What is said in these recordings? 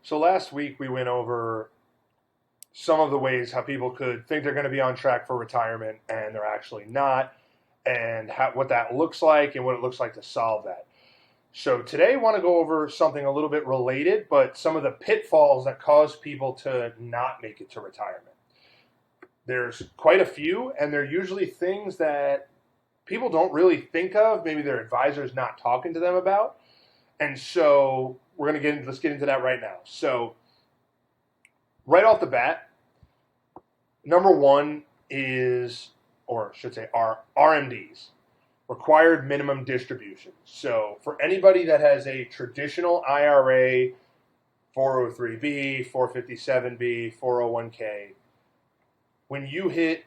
So last week we went over some of the ways how people could think they're going to be on track for retirement and they're actually not, and what that looks like and what it looks like to solve that. So today I want to go over something a little bit related, but some of the pitfalls that cause people to not make it to retirement. There's quite a few, and they're usually things that people don't really think of. Maybe their advisor's not talking to them about. And so let's get into that right now. So right off the bat, number one is, or I should say, are RMDs, required minimum distributions. So for anybody that has a traditional IRA, 403B, 457B, 401k, when you hit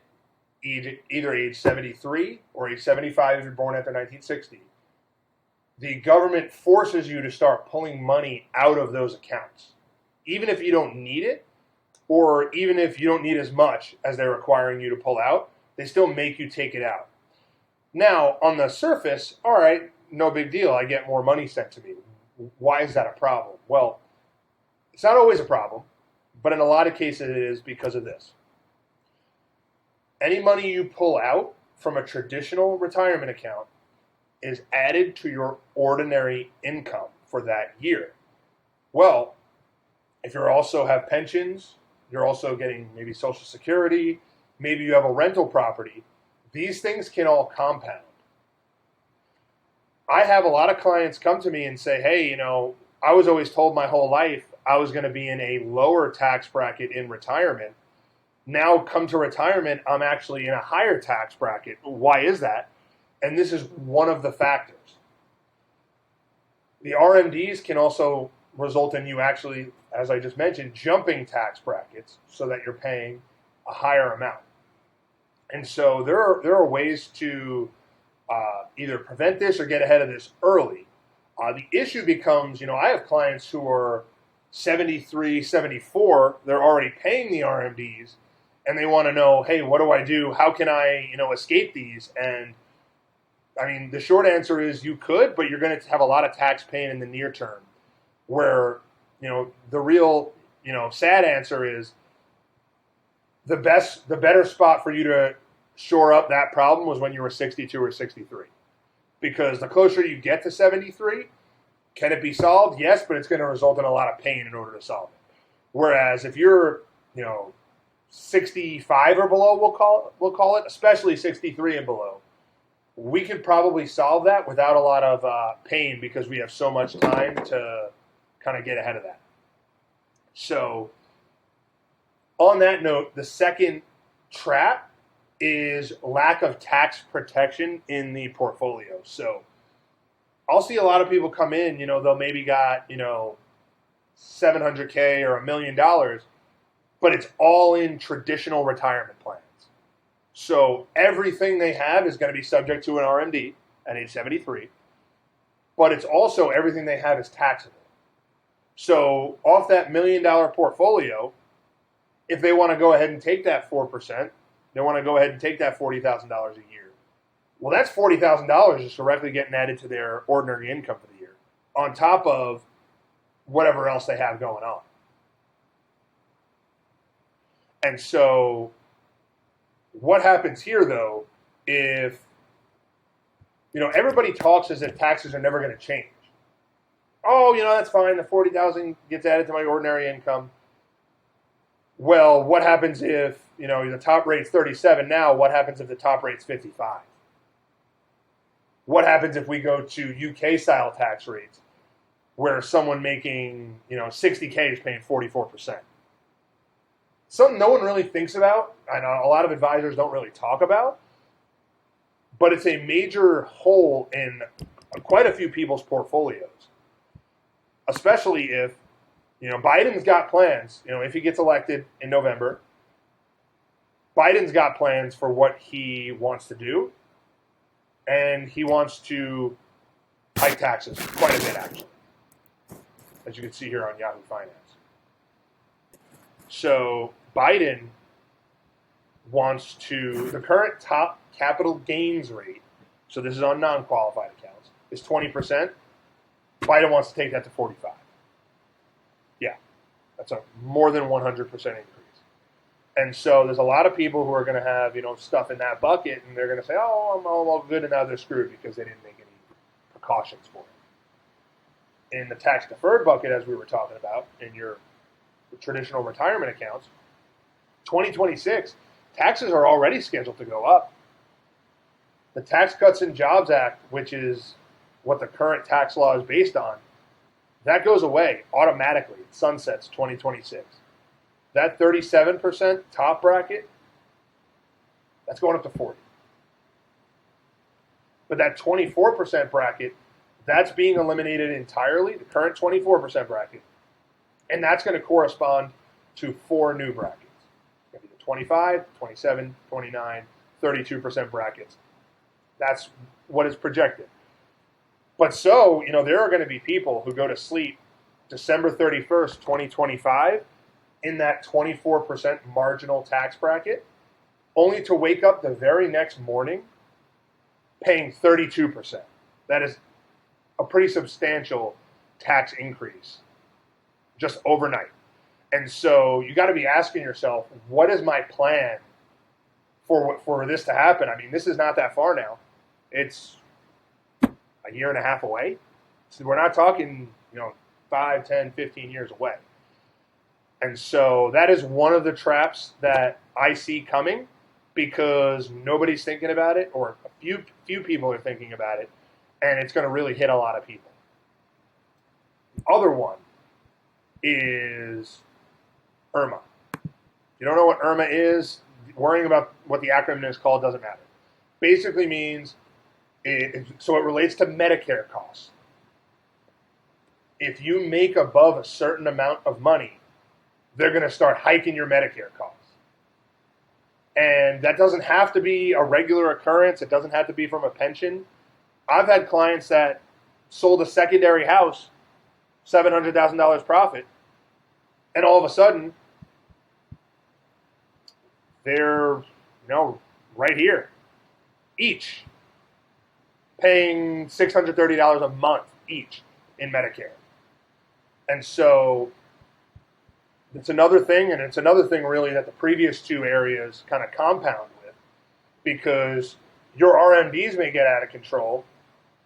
either age 73 or age 75 if you're born after 1960, the government forces you to start pulling money out of those accounts. Even if you don't need it, or even if you don't need as much as they're requiring you to pull out, they still make you take it out. Now, on the surface, all right, no big deal. I get more money sent to me. Why is that a problem? Well, it's not always a problem, but in a lot of cases it is because of this. Any money you pull out from a traditional retirement account is added to your ordinary income for that year. Well, if you also have pensions, you're also getting maybe Social Security, maybe you have a rental property, these things can all compound. I have a lot of clients come to me and say, hey, I was always told my whole life I was going to be in a lower tax bracket in retirement. Now come to retirement, I'm actually in a higher tax bracket. Why is that? And this is one of the factors. The RMDs can also result in you actually, as I just mentioned, jumping tax brackets so that you're paying a higher amount. And so there are ways to either prevent this or get ahead of this early. The issue becomes, I have clients who are 73, 74, they're already paying the RMDs, and they want to know, hey, what do I do? How can I, escape these? And I mean, the short answer is you could, but you're going to have a lot of tax pain in the near term. Where, the real, sad answer is the better spot for you to shore up that problem was when you were 62 or 63. Because the closer you get to 73, can it be solved? Yes, but it's going to result in a lot of pain in order to solve it. Whereas if you're, 65 or below, we'll call it, especially 63 and below, we could probably solve that without a lot of pain because we have so much time to kind of get ahead of that. So on that note, the second trap is lack of tax protection in the portfolio. So I'll see a lot of people come in, they'll maybe got, $700K or $1 million, but it's all in traditional retirement plans. So everything they have is going to be subject to an RMD at age 73, but it's also everything they have is taxable. So off that $1 million portfolio, if they want to go ahead and take that 4%, they want to go ahead and take that $40,000 a year. Well, that's $40,000 just directly getting added to their ordinary income for the year, on top of whatever else they have going on. And so what happens here, though, if, everybody talks as if taxes are never going to change. Oh, that's fine. The $40,000 gets added to my ordinary income. Well, what happens if, the top rate's 37 now? What happens if the top rate's 55? What happens if we go to UK-style tax rates where someone making, 60K is paying 44%? Something no one really thinks about, and a lot of advisors don't really talk about, but it's a major hole in quite a few people's portfolios, especially if, Biden's got plans, if he gets elected in November, Biden's got plans for what he wants to do, and he wants to hike taxes quite a bit, actually, as you can see here on Yahoo Finance. So Biden wants to, the current top capital gains rate, so this is on non-qualified accounts, is 20%. Biden wants to take that to 45. Yeah. That's a more than 100% increase. And so there's a lot of people who are going to have, stuff in that bucket, and they're going to say, oh, I'm all good, and now they're screwed because they didn't make any precautions for it. In the tax-deferred bucket, as we were talking about, in your traditional retirement accounts, 2026, taxes are already scheduled to go up. The Tax Cuts and Jobs Act, which is what the current tax law is based on, that goes away automatically. It sunsets 2026. That 37% top bracket, that's going up to 40. But that 24% bracket, that's being eliminated entirely, the current 24% bracket, and that's going to correspond to 4 new brackets. It's going to be the 25, 27, 29, 32% brackets. That's what is projected. But so, there are going to be people who go to sleep December 31st, 2025, in that 24% marginal tax bracket, only to wake up the very next morning paying 32%. That is a pretty substantial tax increase just overnight. And so you got to be asking yourself, what is my plan for this to happen? I mean, this is not that far now. It's a year and a half away. So we're not talking, 5, 10, 15 years away. And so that is one of the traps that I see coming because nobody's thinking about it, or a few people are thinking about it, and it's going to really hit a lot of people. The other one is IRMA. If you don't know what IRMA is, worrying about what the acronym is called doesn't matter. Basically means, it relates to Medicare costs. If you make above a certain amount of money, they're going to start hiking your Medicare costs. And that doesn't have to be a regular occurrence. It doesn't have to be from a pension. I've had clients that sold a secondary house, $700,000 profit, and all of a sudden, they're, right here, each, paying $630 a month each in Medicare. And so it's another thing, and it's another thing really that the previous two areas kind of compound with, because your RMDs may get out of control,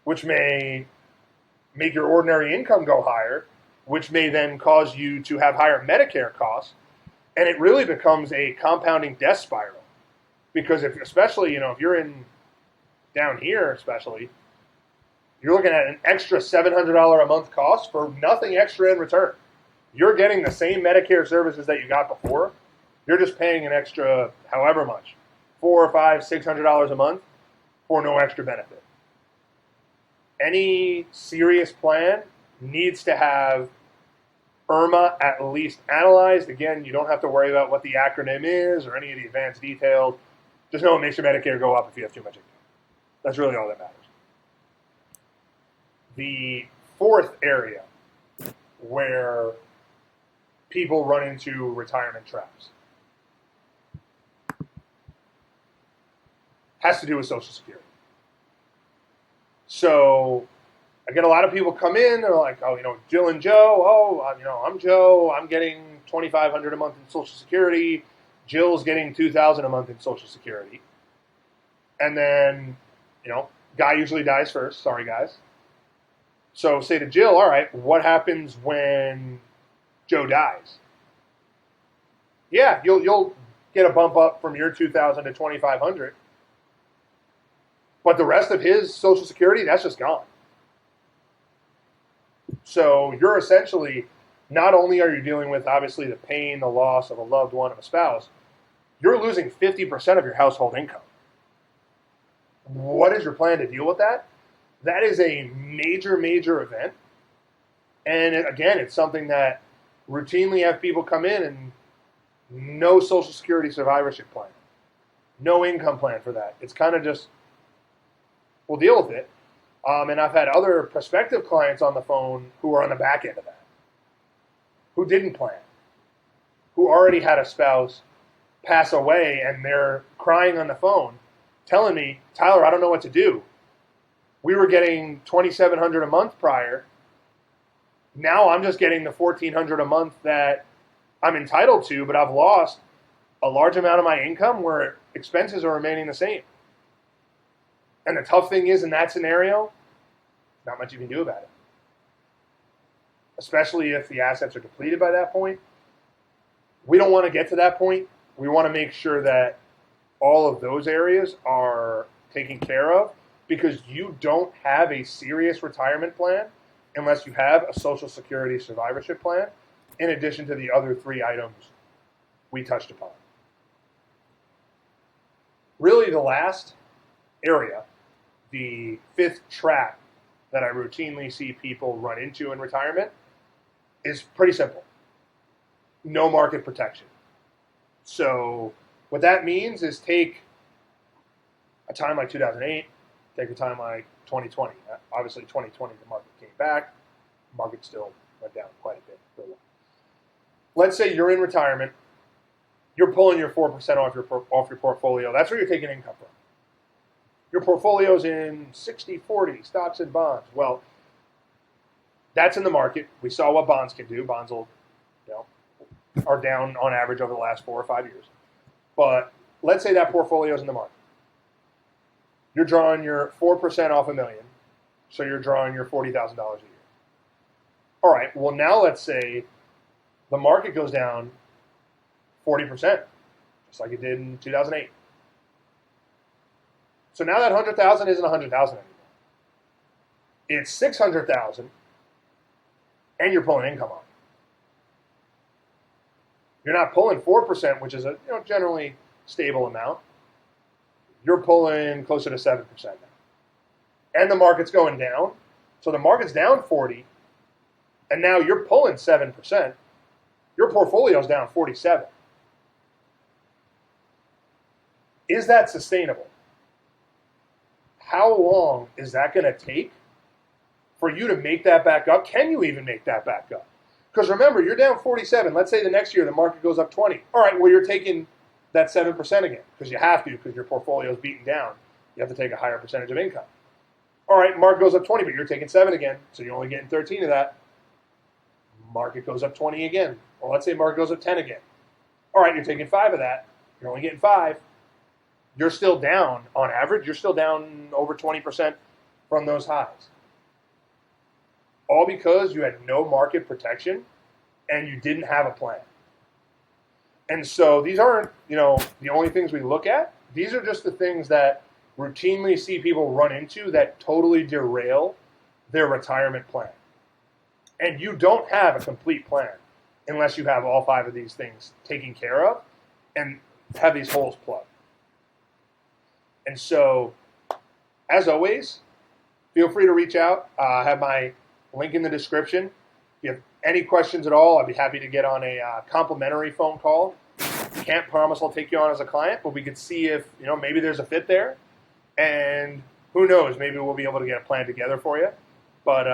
which may make your ordinary income go higher, which may then cause you to have higher Medicare costs, and it really becomes a compounding death spiral. Because especially, if you're down here especially, you're looking at an extra $700 a month cost for nothing extra in return. You're getting the same Medicare services that you got before. You're just paying an extra however much, $400, $500, $600 a month for no extra benefit. Any serious plan needs to have IRMA at least analyzed. Again, you don't have to worry about what the acronym is or any of the advanced details. Just know it makes your Medicare go up if you have too much income. That's really all that matters. The fourth area where people run into retirement traps has to do with Social Security. So I get a lot of people come in, they're like, Jill and Joe, I'm Joe, I'm getting $2,500 a month in Social Security, Jill's getting $2,000 a month in Social Security. And then, guy usually dies first, sorry guys. So say to Jill, all right, what happens when Joe dies? Yeah, you'll get a bump up from your $2,000 to $2,500. But the rest of his Social Security, that's just gone. So you're essentially, not only are you dealing with, obviously, the pain, the loss of a loved one, of a spouse, you're losing 50% of your household income. What is your plan to deal with that? That is a major, major event. And again, it's something that routinely have people come in and no Social Security survivorship plan, no income plan for that. It's kind of just, we'll deal with it. And I've had other prospective clients on the phone who are on the back end of that, who didn't plan, who already had a spouse pass away, and they're crying on the phone, telling me, Tyler, I don't know what to do. We were getting $2,700 a month prior. Now I'm just getting the $1,400 a month that I'm entitled to, but I've lost a large amount of my income where expenses are remaining the same. And the tough thing is, in that scenario, not much you can do about it. Especially if the assets are depleted by that point. We don't want to get to that point. We want to make sure that all of those areas are taken care of, because you don't have a serious retirement plan unless you have a Social Security survivorship plan, in addition to the other 3 items we touched upon. Really, the last area, the 5th trap that I routinely see people run into in retirement, is pretty simple. No market protection. So what that means is take a time like 2008, take a time like 2020. Obviously, 2020, the market came back. The market still went down quite a bit for a while. Let's say you're in retirement. You're pulling your 4% off your portfolio. That's where you're taking income from. Your portfolio's in 60-40 stocks and bonds. Well, that's in the market. We saw what bonds can do. Bonds are down on average over the last 4 or 5 years. But let's say that portfolio's in the market. You're drawing your 4% off $1 million, so you're drawing your $40,000 a year. All right, well, now let's say the market goes down 40%, just like it did in 2008. So now that $100,000 isn't $100,000 anymore. It's $600,000, and you're pulling income on it. You're not pulling 4%, which is a generally stable amount. You're pulling closer to 7% now. And the market's going down. So the market's down 40, and now you're pulling 7%. Your portfolio's down 47. Is that sustainable? How long is that going to take for you to make that back up? Can you even make that back up? Because remember, you're down 47. Let's say the next year the market goes up 20. All right, well, you're taking that 7% again, because you have to, because your portfolio is beaten down. You have to take a higher percentage of income. All right, market goes up 20, but you're taking 7 again, so you're only getting 13 of that. Market goes up 20 again. Well, let's say market goes up 10 again. All right, you're taking 5 of that. You're only getting 5. You're still down, on average, you're still down over 20% from those highs. All because you had no market protection and you didn't have a plan. And so these aren't, the only things we look at. These are just the things that routinely see people run into that totally derail their retirement plan. And you don't have a complete plan unless you have all 5 of these things taken care of and have these holes plugged. And so, as always, feel free to reach out. I have my link in the description. If you have any questions at all, I'd be happy to get on a complimentary phone call. Can't promise I'll take you on as a client, but we could see if, maybe there's a fit there. And who knows, maybe we'll be able to get a plan together for you. But,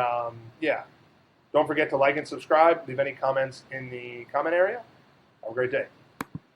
don't forget to like and subscribe. Leave any comments in the comment area. Have a great day.